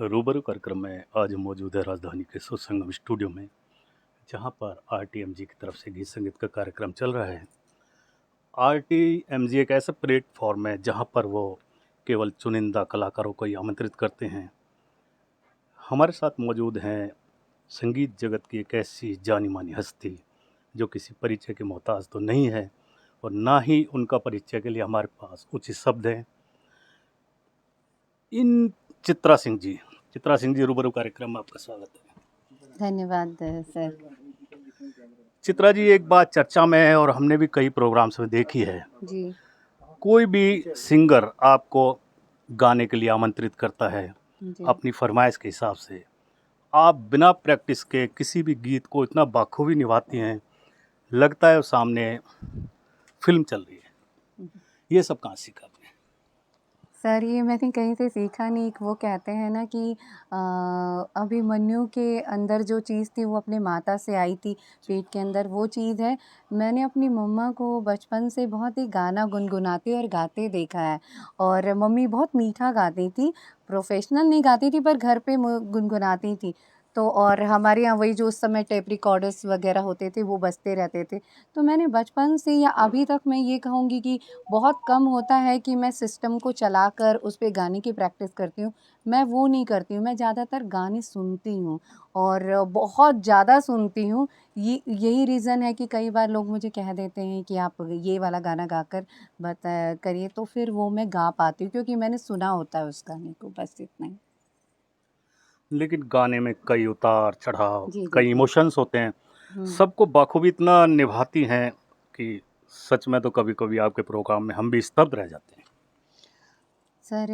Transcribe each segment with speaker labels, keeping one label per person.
Speaker 1: रूबरू कार्यक्रम में आज हम मौजूद है राजधानी के सुसंगम स्टूडियो में, जहां पर आरटीएमजी की तरफ से गीत संगीत का कार्यक्रम चल रहा है। आरटीएमजी एक ऐसा प्लेटफॉर्म है जहां पर वो केवल चुनिंदा कलाकारों को ही आमंत्रित करते हैं। हमारे साथ मौजूद हैं संगीत जगत की एक ऐसी जानी-मानी हस्ती, जो किसी परिचय के मोहताज तो नहीं है और ना ही उनका परिचय के लिए हमारे पास उचित शब्द हैं। इन चित्रा सिंह जी रूबरू कार्यक्रम में आपका स्वागत है।
Speaker 2: धन्यवाद सर।
Speaker 1: चित्रा जी, एक बात चर्चा में है और हमने भी कई प्रोग्राम्स में देखी है।
Speaker 2: जी
Speaker 1: कोई भी सिंगर आपको गाने के लिए आमंत्रित करता है
Speaker 2: जी
Speaker 1: अपनी फरमाइश के हिसाब से, आप बिना प्रैक्टिस के किसी भी गीत को इतना बाखूबी निभाती हैं, लगता है सामने फिल्म चल रही है। ये सब कहाँ सीखा आपने?
Speaker 2: सर, ये मैंने कहीं से सीखा नहीं। वो कहते हैं ना कि अभिमन्यु के अंदर जो चीज़ थी वो अपने माता से आई थी पेट के अंदर, वो चीज़ है। मैंने अपनी मम्मा को बचपन से बहुत ही गाना गुनगुनाते और गाते देखा है, और मम्मी बहुत मीठा गाती थी, प्रोफेशनल नहीं गाती थी पर घर पे गुनगुनाती थी। तो और हमारे यहाँ वही जो उस समय टेप रिकॉर्डर्स वगैरह होते थे वो बजते रहते थे। तो मैंने बचपन से या अभी तक मैं ये कहूँगी कि बहुत कम होता है कि मैं सिस्टम को चलाकर उस पे गाने की प्रैक्टिस करती हूँ। मैं वो नहीं करती हूँ, मैं ज़्यादातर गाने सुनती हूँ और बहुत ज़्यादा सुनती हूँ। यही रीज़न है कि कई बार लोग मुझे कह देते हैं कि आप ये वाला गाना गाकर बता करिए, तो फिर वो मैं गा पाती हूँ क्योंकि मैंने सुना होता है उस गाने को, बस इतना ही।
Speaker 1: लेकिन गाने में कई उतार चढ़ाव,
Speaker 2: जी, जी,
Speaker 1: कई
Speaker 2: जी।
Speaker 1: इमोशंस होते हैं,
Speaker 2: हुँ।
Speaker 1: सबको बाखूबी इतना निभाती हैं कि सच में तो कभी-कभी आपके प्रोग्राम में हम भी स्तब्ध रह जाते हैं।
Speaker 2: सर,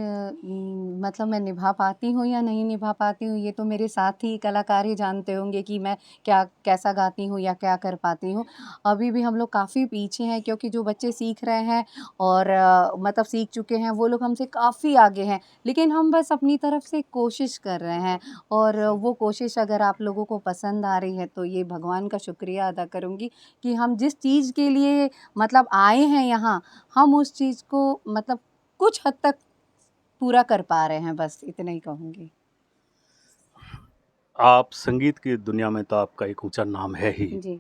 Speaker 2: मतलब मैं निभा पाती हूँ या नहीं निभा पाती हूँ, ये तो मेरे साथ ही कलाकार ही जानते होंगे कि मैं क्या कैसा गाती हूँ या क्या कर पाती हूँ। अभी भी हम लोग काफ़ी पीछे हैं क्योंकि जो बच्चे सीख रहे हैं और मतलब सीख चुके हैं वो लोग हमसे काफ़ी आगे हैं। लेकिन हम बस अपनी तरफ से कोशिश कर रहे हैं, और वो कोशिश अगर आप लोगों को पसंद आ रही है तो ये भगवान का शुक्रिया अदा करूँगी कि हम जिस चीज़ के लिए मतलब आए हैं यहाँ, हम उस चीज़ को मतलब कुछ हद तक पूरा कर पा रहे हैं, बस इतना ही कहूँगी।
Speaker 1: आप संगीत की दुनिया में तो आपका एक ऊँचा नाम है ही।
Speaker 2: जी।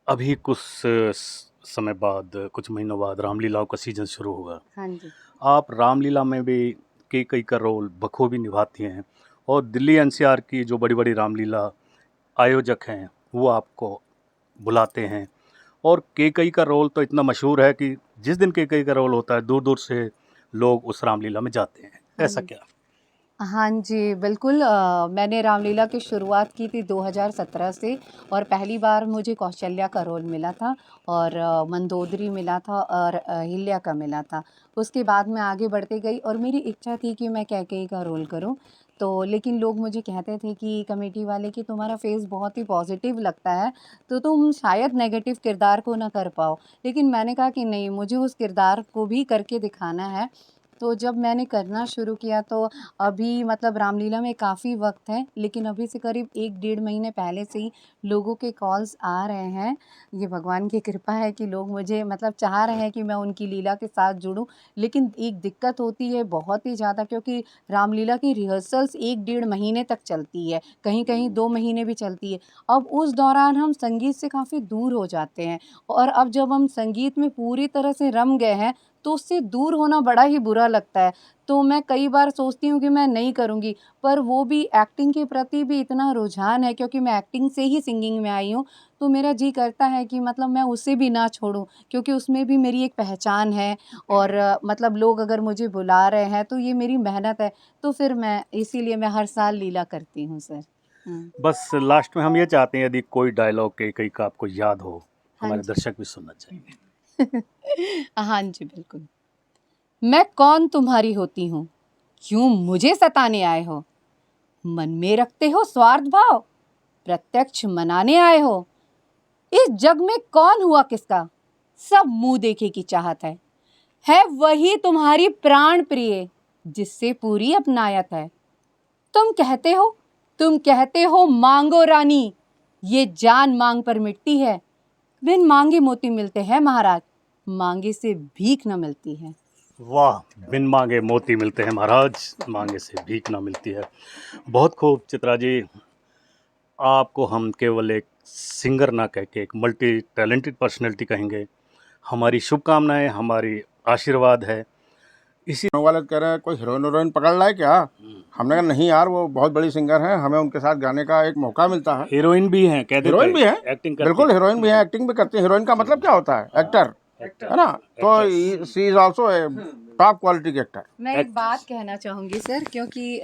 Speaker 1: अभी कुछ समय बाद, कुछ महीनों बाद रामलीलाओं का सीज़न शुरू होगा।
Speaker 2: हाँ जी।
Speaker 1: आप रामलीला में भी केकई का रोल बखूबी निभाती हैं और दिल्ली एनसीआर की जो बड़ी-बड़ी रामलीला आयोजक हैं, वो आपको बुलाते हैं और केकई का रोल तो इतना मशहूर है कि जिस दिन केकई का रोल होता है, दूर-दूर से लोग उस रामलीला में जाते हैं।
Speaker 2: हाँ
Speaker 1: ऐसा
Speaker 2: जी।
Speaker 1: क्या?
Speaker 2: हाँ जी, बिल्कुल। मैंने रामलीला की शुरुआत की थी 2017 से, और पहली बार मुझे कौशल्या का रोल मिला था और मंदोदरी मिला था और अहिल्या का मिला था। उसके बाद मैं आगे बढ़ती गई और मेरी इच्छा थी कि मैं कैकेयी का रोल करूँ। तो लेकिन लोग मुझे कहते थे कि कमेटी वाले कि तुम्हारा फेस बहुत ही पॉज़िटिव लगता है, तो तुम शायद नेगेटिव किरदार को ना कर पाओ। लेकिन मैंने कहा कि नहीं, मुझे उस किरदार को भी करके दिखाना है। तो जब मैंने करना शुरू किया तो अभी मतलब रामलीला में काफ़ी वक़्त है, लेकिन अभी से करीब 1 डेढ़ महीने पहले से ही लोगों के कॉल्स आ रहे हैं। ये भगवान की कृपा है कि लोग मुझे मतलब चाह रहे हैं कि मैं उनकी लीला के साथ जुड़ूँ। लेकिन एक दिक्कत होती है बहुत ही ज़्यादा, क्योंकि रामलीला की रिहर्सल्स 1 डेढ़ महीने तक चलती है, कहीं-कहीं 2 महीने भी चलती है। अब उस दौरान हम संगीत से काफ़ी दूर हो जाते हैं, और अब जब हम संगीत में पूरी तरह से रम गए हैं, तो उससे दूर होना बड़ा ही बुरा लगता है। तो मैं कई बार सोचती हूँ कि मैं नहीं करूँगी, पर वो भी एक्टिंग के प्रति भी इतना रुझान है क्योंकि मैं एक्टिंग से ही सिंगिंग में आई हूँ, तो मेरा जी करता है कि मतलब मैं उसे भी ना छोड़ूँ, क्योंकि उसमें भी मेरी एक पहचान है, और मतलब लोग अगर मुझे बुला रहे हैं तो ये मेरी मेहनत है, तो फिर मैं इसीलिए मैं हर साल लीला करती हूँ सर। हुँ।
Speaker 1: बस लास्ट में हम ये चाहते हैं, यदि कोई डायलॉग केकई का आपको याद हो,
Speaker 2: हाँ
Speaker 1: हमारे
Speaker 2: जी।
Speaker 1: दर्शक भी सुनना चाहेंगे।
Speaker 2: हाँ जी, बिल्कुल। मैं कौन तुम्हारी होती हूँ? क्यों मुझे सताने आए हो? मन में रखते हो स्वार्थ भाव? प्रत्यक्ष मनाने आए हो? इस जग में कौन हुआ किसका? सब मुंह देखे की चाहत है वही तुम्हारी प्राण प्रिय, जिससे पूरी अपनायत है। तुम कहते हो मांगो रानी, ये जान मांग पर मिटती है। बिन मांगे मोती मिलते हैं महाराज, मांगे से भीख न मिलती है।
Speaker 1: वाह, बिन मांगे मोती मिलते हैं महाराज, मांगे से भीख ना मिलती है। बहुत खूब चित्रा जी, आपको हम केवल एक सिंगर ना कह के एक मल्टी टैलेंटेड पर्सनैलिटी कहेंगे। हमारी शुभकामनाएं, हमारी आशीर्वाद है। इसी
Speaker 3: वाले कह रहे हैं कोई हीरोइन पकड़ लाए क्या। हमने कहा नहीं यार, वो बहुत बड़ी सिंगर हैं, हमें उनके साथ गाने का एक मौका मिलता है।
Speaker 1: हीरोइन भी हैं, कह देते
Speaker 3: हीरोइन भी है,
Speaker 1: एक्टिंग
Speaker 3: बिल्कुल हीरोइन भी है, एक्टिंग भी करती है। हीरोइन का मतलब क्या होता है, एक्टर, है ना। तो सी इज ऑल्सो टॉप क्वालिटी की एक्टर।
Speaker 2: मैं एक बात कहना चाहूँगी सर, क्योंकि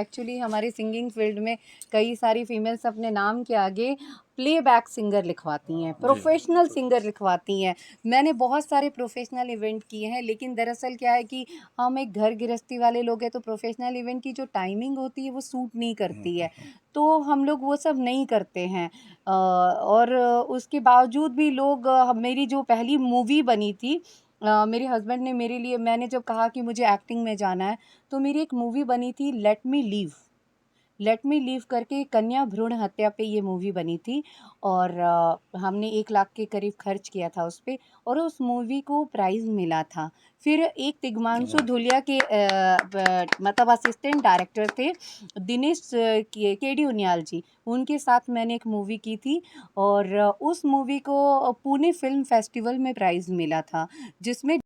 Speaker 2: एक्चुअली हमारे सिंगिंग फील्ड में कई सारी फीमेल्स अपने नाम के आगे प्लेबैक सिंगर लिखवाती हैं, प्रोफेशनल सिंगर लिखवाती हैं। मैंने बहुत सारे प्रोफेशनल इवेंट किए हैं, लेकिन दरअसल क्या है कि हम एक घर गृहस्थी वाले लोग हैं, तो प्रोफेशनल इवेंट की जो टाइमिंग होती है वो सूट नहीं करती है, तो हम लोग वो सब नहीं करते हैं। और उसके बावजूद भी लोग मेरी जो पहली मूवी बनी थी, मेरे हस्बैंड ने मेरे लिए, मैंने जब कहा कि मुझे एक्टिंग में जाना है, तो मेरी एक मूवी बनी थी लेट मी लीव करके, कन्या भ्रूण हत्या पे ये मूवी बनी थी। और हमने 1 लाख के करीब खर्च किया था उस पे, और उस मूवी को प्राइज़ मिला था। फिर एक तिग्मांशु धूलिया के मतलब असिस्टेंट डायरेक्टर थे दिनेश केडी उनियाल जी, उनके साथ मैंने एक मूवी की थी, और उस मूवी को पुणे फिल्म फेस्टिवल में प्राइज़ मिला था, जिसमें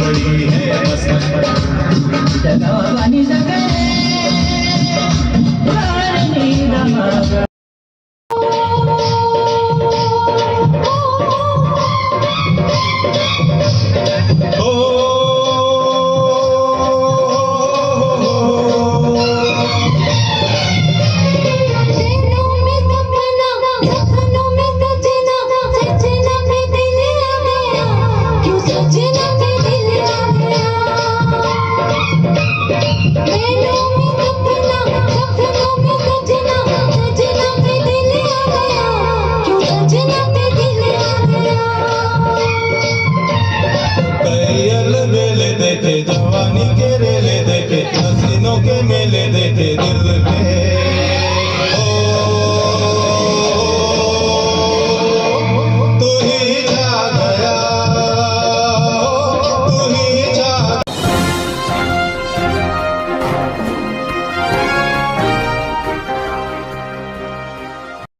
Speaker 4: बड़ी है मस्त
Speaker 5: जगावानी जगे तारणी रमागा
Speaker 4: कैयल बेले देखे जवानी के